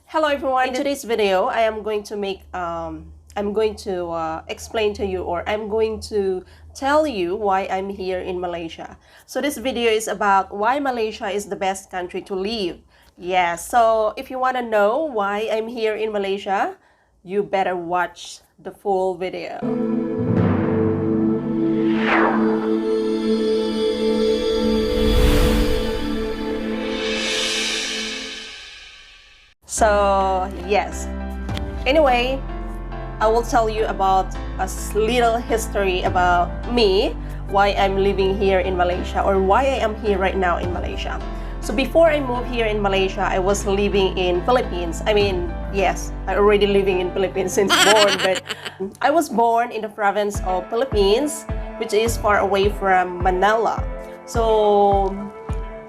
Hello everyone. In today's video, I am going to explain to you, or I'm going to tell you why I'm here in Malaysia. So this video is about why Malaysia is the best country to live. Yeah, so if you want to know why I'm here in Malaysia, you better watch the full video. So yes, anyway, I will tell you about a little history about me, why I'm living here in Malaysia, or why I am here right now in Malaysia. So before I moved here in Malaysia, I was living in Philippines. I mean, yes, I already living in Philippines since born, but I was born in the province of Philippines, which is far away from Manila. So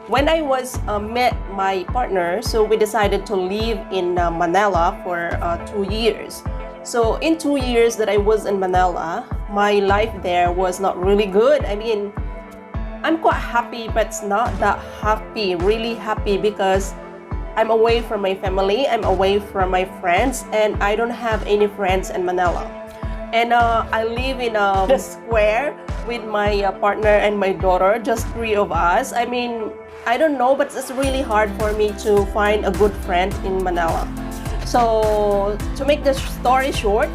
when I met my partner, so we decided to live in Manila for 2 years. So in 2 years that I was in Manila, my life there was not really good. I mean, I'm quite happy, but it's not that happy, really happy, because I'm away from my family, I'm away from my friends, and I don't have any friends in Manila. And I live in a square with my partner and my daughter, just 3 of us. I mean, I don't know, but it's really hard for me to find a good friend in Manila. So to make the story short,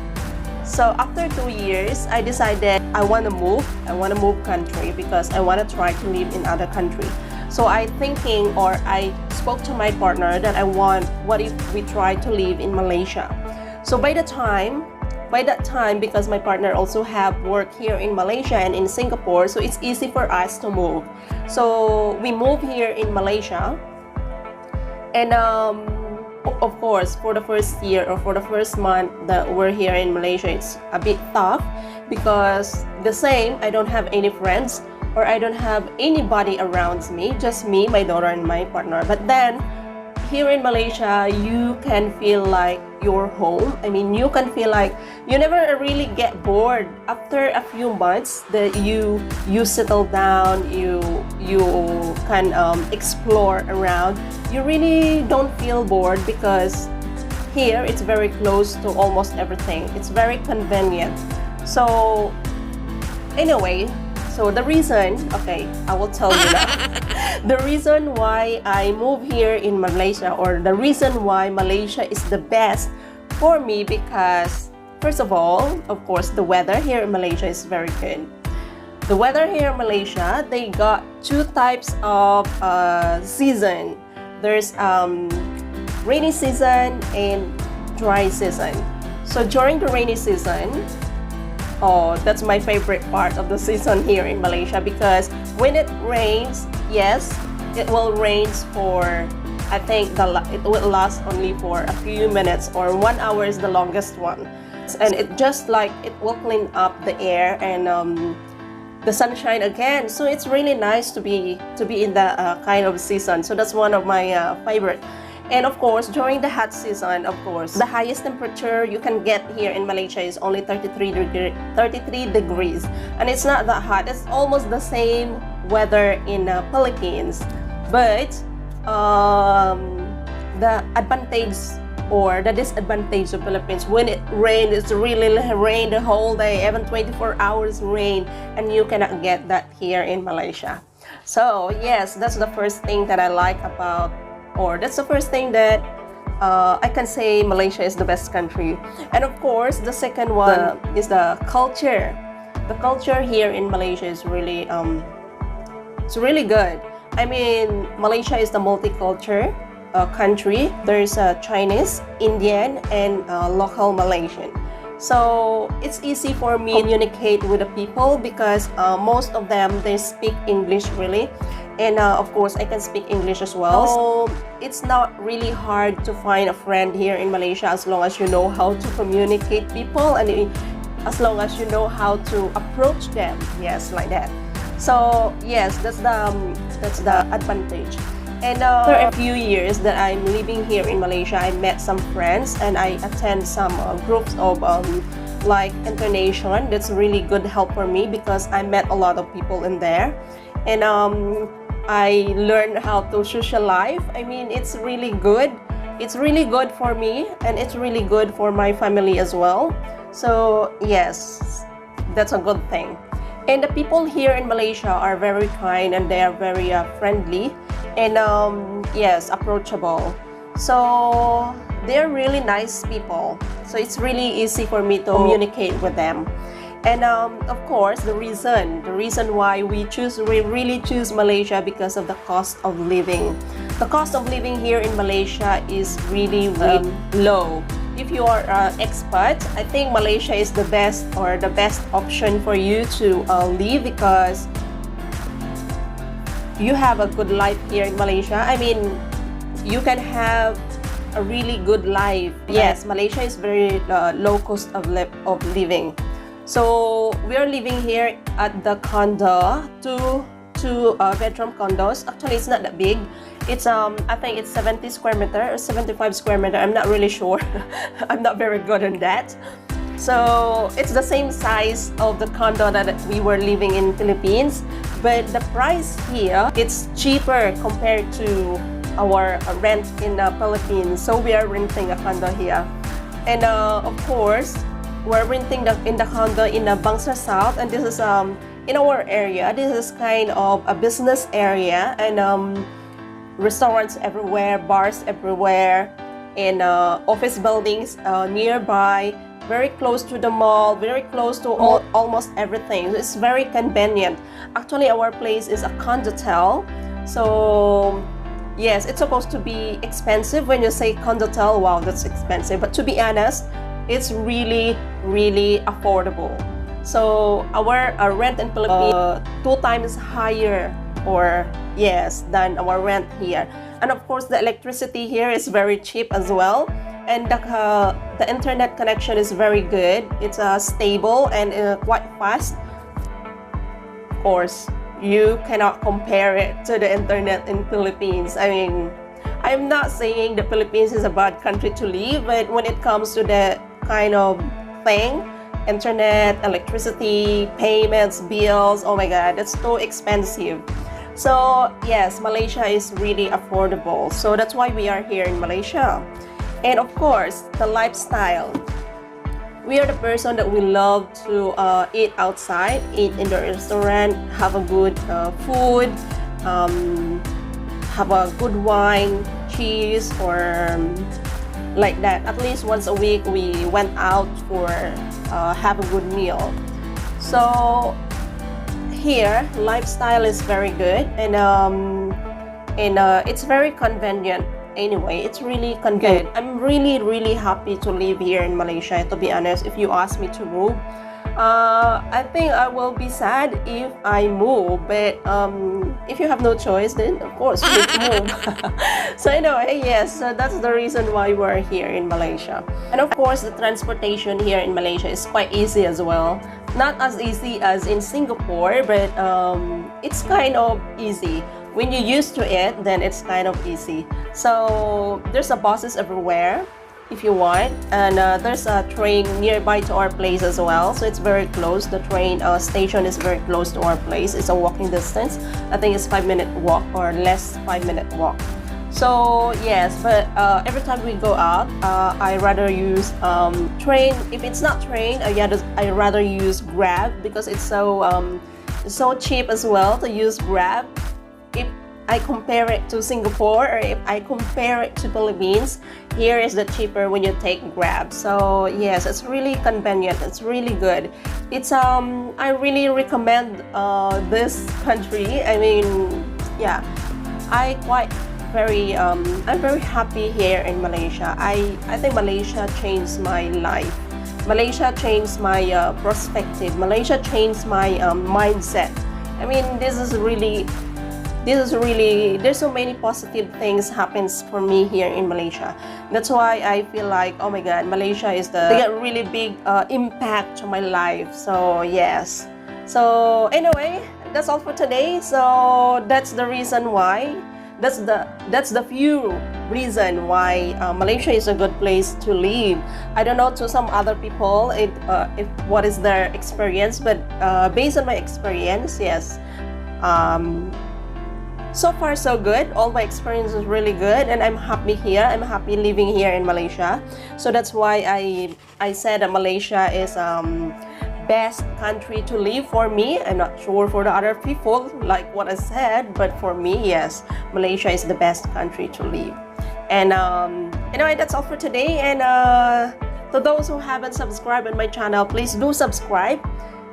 so after 2 years, I decided I want to move country, because I want to try to live in other country. So I spoke to my partner that what if we try to live in Malaysia. So by that time, because my partner also have work here in Malaysia and in Singapore, so it's easy for us to move. So we moved here in Malaysia, and of course, for the first year or for the first month that we're here in Malaysia, it's a bit tough, because I don't have any friends, or I don't have anybody around me, just me, my daughter, and my partner. But then here in Malaysia, you can feel like you're home. I mean, you can feel like you never really get bored. After a few months that you settle down, you can explore around, you really don't feel bored, because here it's very close to almost everything. It's very convenient. So anyway, so the reason, okay, I will tell you now. The reason why I moved here in Malaysia, or the reason why Malaysia is the best for me, because first of all, of course, the weather here in Malaysia is very good. The weather here in Malaysia, they got 2 types of season. There's rainy season and dry season. So during the rainy season, that's my favorite part of the season here in Malaysia, because when it rains, yes, it will rain for, I think it will last only for a few minutes, or 1 hour is the longest one. And it just like it will clean up the air and the sunshine again. So it's really nice to be in that kind of season. So that's one of my favorite. And of course, during the hot season, of course, the highest temperature you can get here in Malaysia is only 33 degrees. And it's not that hot. It's almost the same weather in Philippines. But the advantage or the disadvantage of Philippines, when it rains, it's really rain the whole day, even 24 hours rain, and you cannot get that here in Malaysia. So yes, that's the first thing that I like about, or that's the first thing that I can say Malaysia is the best country. And of course, the second one is the culture. The culture here in Malaysia is really it's really good. I mean, Malaysia is the multicultural country. There's Chinese, Indian, and local Malaysian. So it's easy for me to communicate with the people, because most of them, they speak English really. And of course, I can speak English as well. So it's not really hard to find a friend here in Malaysia, as long as you know how to communicate people, and as long as you know how to approach them. Yes, like that. So yes, that's the advantage. And after a few years that I'm living here in Malaysia, I met some friends, and I attend some groups of like internation. That's really good help for me, because I met a lot of people in there. And I learned how to socialize. I mean, it's really good it's really good for me and it's really good for my family as well. So yes, that's a good thing. And the people here in Malaysia are very kind and they are very friendly and yes, approachable. So they're really nice people. So it's really easy for me to communicate with them. And of course, the reason why we really choose Malaysia because of the cost of living. The cost of living here in Malaysia is really low. If you are an expat, I think Malaysia is the best option for you to live because you have a good life here in Malaysia. I mean, you can have a really good life. Yes, Malaysia is very low cost of living. So we are living here at the condo, two bedroom condos. Actually, it's not that big. It's I think it's 70 square meter or 75 square meter. I'm not really sure. I'm not very good on that. So it's the same size of the condo that we were living in Philippines, but the price here it's cheaper compared to our rent in the Philippines. So we are renting a condo here, and of course we're renting in the condo in Bangsa South, and this is in our area. This is kind of a business area and restaurants everywhere, bars everywhere, and office buildings nearby, very close to the mall, very close to almost everything. It's very convenient. Actually, our place is a condotel, so yes, it's supposed to be expensive. When you say condotel, wow, that's expensive, but to be honest, it's really affordable. So our rent in Philippines 2 times higher than our rent here. And of course the electricity here is very cheap as well, and the internet connection is very good. It's stable and quite fast. Of course, you cannot compare it to the internet in Philippines. I mean, I'm not saying the Philippines is a bad country to live, but when it comes to that kind of thing, internet, electricity, payments, bills, oh my god, that's so expensive. So yes, Malaysia is really affordable. So that's why we are here in Malaysia. And of course, the lifestyle. We are the person that we love to eat outside, eat in the restaurant, have a good food, have a good wine, cheese, or like that. At least once a week we went out for have a good meal. So here lifestyle is very good, and it's very convenient. Anyway, it's really convenient. I'm really happy to live here in Malaysia, to be honest. If you ask me to move, I think I will be sad if I move, but if you have no choice, then of course you need to move. So anyway, yes, so that's the reason why we're here in Malaysia. And of course, the transportation here in Malaysia is quite easy as well. Not as easy as in Singapore, but it's kind of easy. When you're used to it, then it's kind of easy. So there's buses everywhere if you want, and there's a train nearby to our place as well, so it's very close. The train station is very close to our place. It's a walking distance. I think it's 5-minute walk or less 5-minute walk. So yes, but every time we go out, I rather use train. If it's not train, I rather use Grab because it's so cheap as well to use Grab. If I compare it to Singapore, or if I compare it to Philippines, here is the cheaper when you take Grab. So yes, it's really convenient. It's really good. It's I really recommend this country. I mean, yeah, I'm very happy here in Malaysia. I think Malaysia changed my life. Malaysia changed my perspective. Malaysia changed my mindset. I mean, there's so many positive things happens for me here in Malaysia. That's why I feel like, oh my god, Malaysia they got really big impact to my life. So yes. So anyway, that's all for today. So that's the reason why. That's the few reason why Malaysia is a good place to live. I don't know to some other people if what is their experience, but based on my experience, yes. so far so good. All my experience is really good, and I'm happy here. I'm happy living here in Malaysia. So that's why I said that Malaysia is best country to live for me. I'm not sure for the other people like what I said, but for me, yes, Malaysia is the best country to live. And anyway, that's all for today. And to those who haven't subscribed on my channel, please do subscribe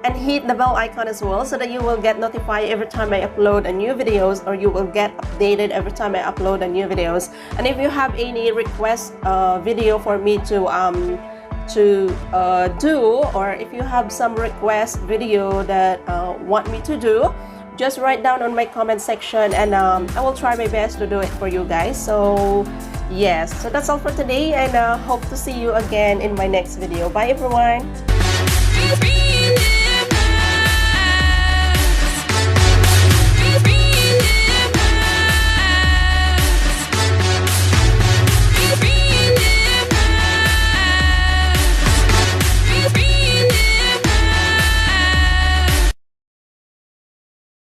and hit the bell icon as well, so that you will get notified every time I upload a new videos, or you will get updated every time I upload a new videos. And if you have any request video for me to do, or if you have some request video that want me to do, just write down on my comment section, and I will try my best to do it for you guys. So yes, so that's all for today, and hope to see you again in my next video. Bye everyone.